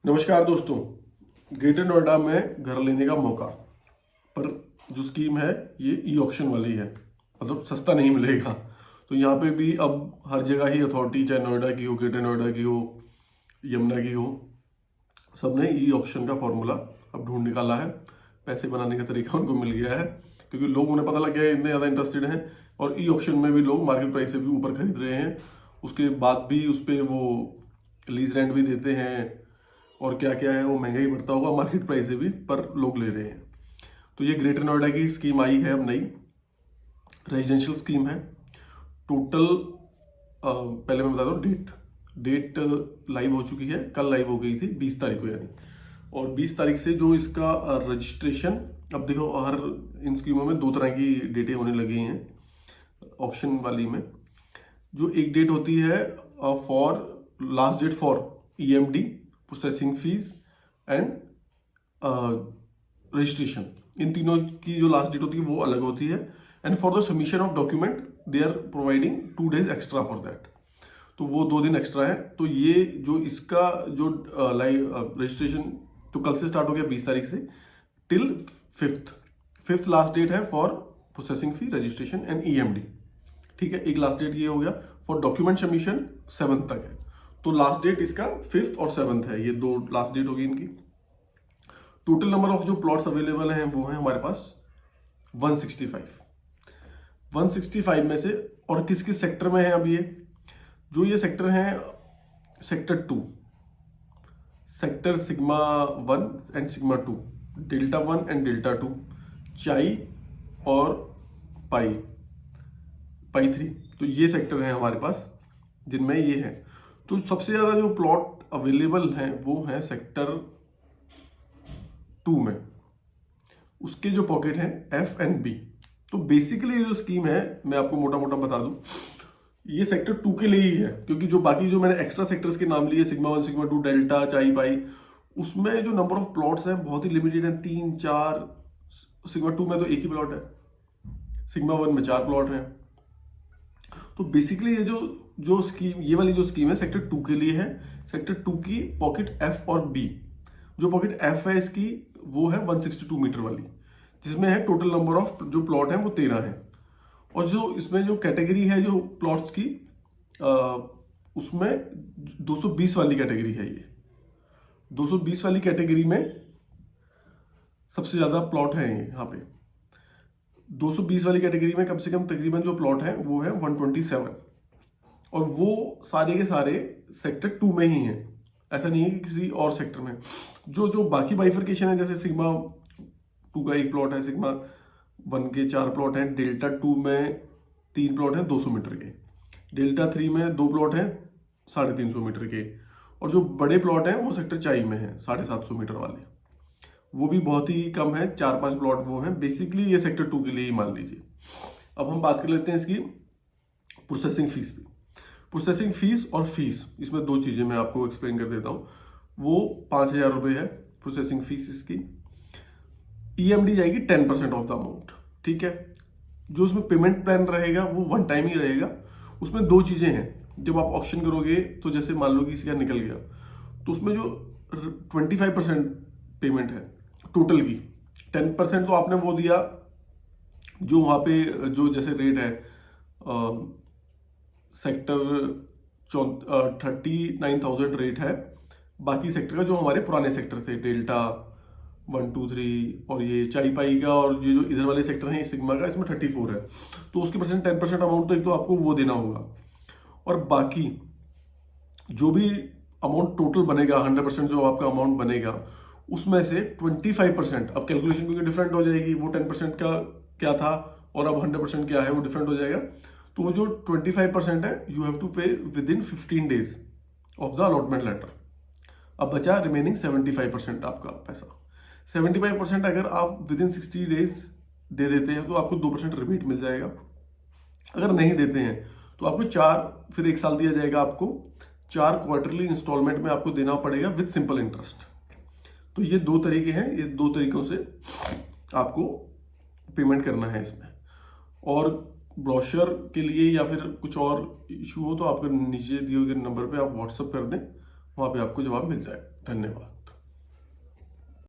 नमस्कार दोस्तों। ग्रेटर नोएडा में घर लेने का मौका, पर जो स्कीम है ये ई ऑक्शन वाली है, मतलब सस्ता नहीं मिलेगा। तो यहाँ पे भी अब हर जगह ही अथॉरिटी, चाहे नोएडा की हो, ग्रेटर नोएडा की हो, यमुना की हो, सबने ई ऑक्शन का फॉर्मूला अब ढूंढ निकाला है। पैसे बनाने का तरीका उनको मिल गया है, क्योंकि लोग, उन्हें पता लग गया है, इतने ज़्यादा इंटरेस्टेड हैं। और ई ऑक्शन में भी लोग मार्केट प्राइस से भी ऊपर खरीद रहे हैं। उसके बाद भी उस पर वो लीज रेंट भी देते हैं, और क्या क्या है, वो महंगा ही पड़ता होगा मार्केट प्राइस से भी, पर लोग ले रहे हैं। तो ये ग्रेटर नोएडा की स्कीम आई है, अब नई रेजिडेंशियल स्कीम है। टोटल पहले मैं बता दूं, डेट लाइव हो चुकी है, कल लाइव हो गई थी 20 तारीख को यानी। और 20 तारीख से जो इसका रजिस्ट्रेशन, अब देखो हर इन स्कीमों में दो तरह की डेटें होने लगी हैं। ऑक्शन वाली में जो एक डेट होती है for last date for EMD, processing fees and registration, इन तीनों की जो लास्ट डेट होती है वो अलग होती है। And for the submission of document they are providing 2 days extra for that, तो वो 2 दिन एक्स्ट्रा है। तो ये जो इसका जो लाइव रजिस्ट्रेशन तो कल से स्टार्ट हो गया 20 तारीख से टिल 5th लास्ट डेट है for processing fee, registration and EMD. ठीक है, एक लास्ट डेट ये हो गया। फॉर डॉक्यूमेंट सबमिशन 7th तक है, तो लास्ट डेट इसका 5th और 7th है, ये 2 लास्ट डेट होगी इनकी। टोटल नंबर ऑफ जो प्लॉट्स अवेलेबल हैं वो है हमारे पास 165 में से। और किस किस सेक्टर में है अब ये सेक्टर है, sector 2, sector sigma 1 and sigma 2, delta 1 and delta 2, चाई और पाई 3। तो ये सेक्टर है हमारे पास जिनमें ये है। तो सबसे ज्यादा जो प्लॉट अवेलेबल हैं वो है सेक्टर 2 में, उसके जो पॉकेट हैं F एंड B। तो बेसिकली जो स्कीम है, मैं आपको मोटा मोटा बता दूं, ये सेक्टर 2 के लिए ही है, क्योंकि जो बाकी जो मैंने एक्स्ट्रा सेक्टर्स के नाम लिए, सिग्मा 1, सिग्मा 2, डेल्टा, चाई, पाई, उसमें जो नंबर ऑफ प्लॉट्स हैं बहुत ही लिमिटेड है, 3-4। सिग्मा 2 में तो एक ही प्लॉट है, सिग्मा 1 में 4 प्लॉट हैं। तो बेसिकली ये जो स्कीम, ये वाली जो स्कीम है सेक्टर 2 के लिए है। सेक्टर 2 की पॉकेट F और B, जो पॉकेट F है इसकी वो है 162 मीटर वाली, जिसमें है टोटल नंबर ऑफ जो प्लॉट है वो 13 है। और जो इसमें जो कैटेगरी है जो प्लॉट्स की, उसमें 220 वाली कैटेगरी है। ये 220 वाली कैटेगरी में सबसे ज्यादा प्लॉट है यहाँ पे। 220 वाली कैटेगरी में कम से कम तकरीबन जो प्लॉट है वो है 127, और वो सारे के सारे सेक्टर 2 में ही हैं, ऐसा नहीं है कि किसी और सेक्टर में। जो बाकी बाइफर्केशन है, जैसे सिग्मा 2 का एक प्लॉट है, सिग्मा 1 के 4 प्लॉट हैं, डेल्टा 2 में 3 प्लॉट हैं 200 मीटर के, डेल्टा 3 में 2 प्लॉट हैं 350 मीटर के, और जो बड़े प्लॉट हैं वो सेक्टर चाई में है 750 मीटर वाले, वो भी बहुत ही कम है, 4-5 प्लॉट वो हैं। बेसिकली ये सेक्टर 2 के लिए ही मान लीजिए। अब हम बात कर लेते हैं इसकी प्रोसेसिंग फीस की। प्रोसेसिंग फीस और फीस, इसमें 2 चीजें मैं आपको एक्सप्लेन कर देता हूं। वो 5,000 रुपए है प्रोसेसिंग फीस इसकी। ईएमडी जाएगी 10% ऑफ द अमाउंट। ठीक है, जो उसमें पेमेंट प्लान रहेगा वो 1 टाइम ही रहेगा। उसमें 2 चीजें हैं, जब आप ऑक्शन करोगे तो जैसे मान लो कि इसका निकल गया, तो उसमें जो 25% पेमेंट है टोटल की, 10% तो आपने वो दिया जो वहां पे जो जैसे रेट है सेक्टर 39,000 रेट है। बाकी सेक्टर का जो हमारे पुराने सेक्टर थे, डेल्टा 1, 2, 3 और ये चाई पाई का, और ये जो इधर वाले सेक्टर हैं सिग्मा का, इसमें 34 है। तो उसके 10% अमाउंट तो एक तो आपको वो देना होगा, और बाकी जो भी अमाउंट टोटल बनेगा, 100% जो आपका अमाउंट बनेगा, उसमें से 25%, अब कैलकुलेशन क्योंकि डिफरेंट हो जाएगी, वो 10% का क्या था और अब 100% क्या है वो डिफरेंट हो जाएगा। तो वो जो 25% है, you have to pay within 15 days of the allotment letter. अब बचा रिमेनिंग 75% आपका पैसा। 75% अगर आप विद इन 60 days दे देते हैं तो आपको 2% रिबेट मिल जाएगा। अगर नहीं देते हैं तो आपको फिर 1 साल दिया जाएगा, आपको 4 क्वार्टरली इंस्टॉलमेंट में आपको देना पड़ेगा विद सिंपल इंटरेस्ट। तो ये 2 तरीके हैं, ये 2 तरीकों से आपको पेमेंट करना है इसमें। और ब्रोशर के लिए या फिर कुछ और इशू हो तो आपके नीचे दिए गए नंबर पे आप व्हाट्सएप कर दें, वहाँ पे आपको जवाब मिल जाएगा। धन्यवाद।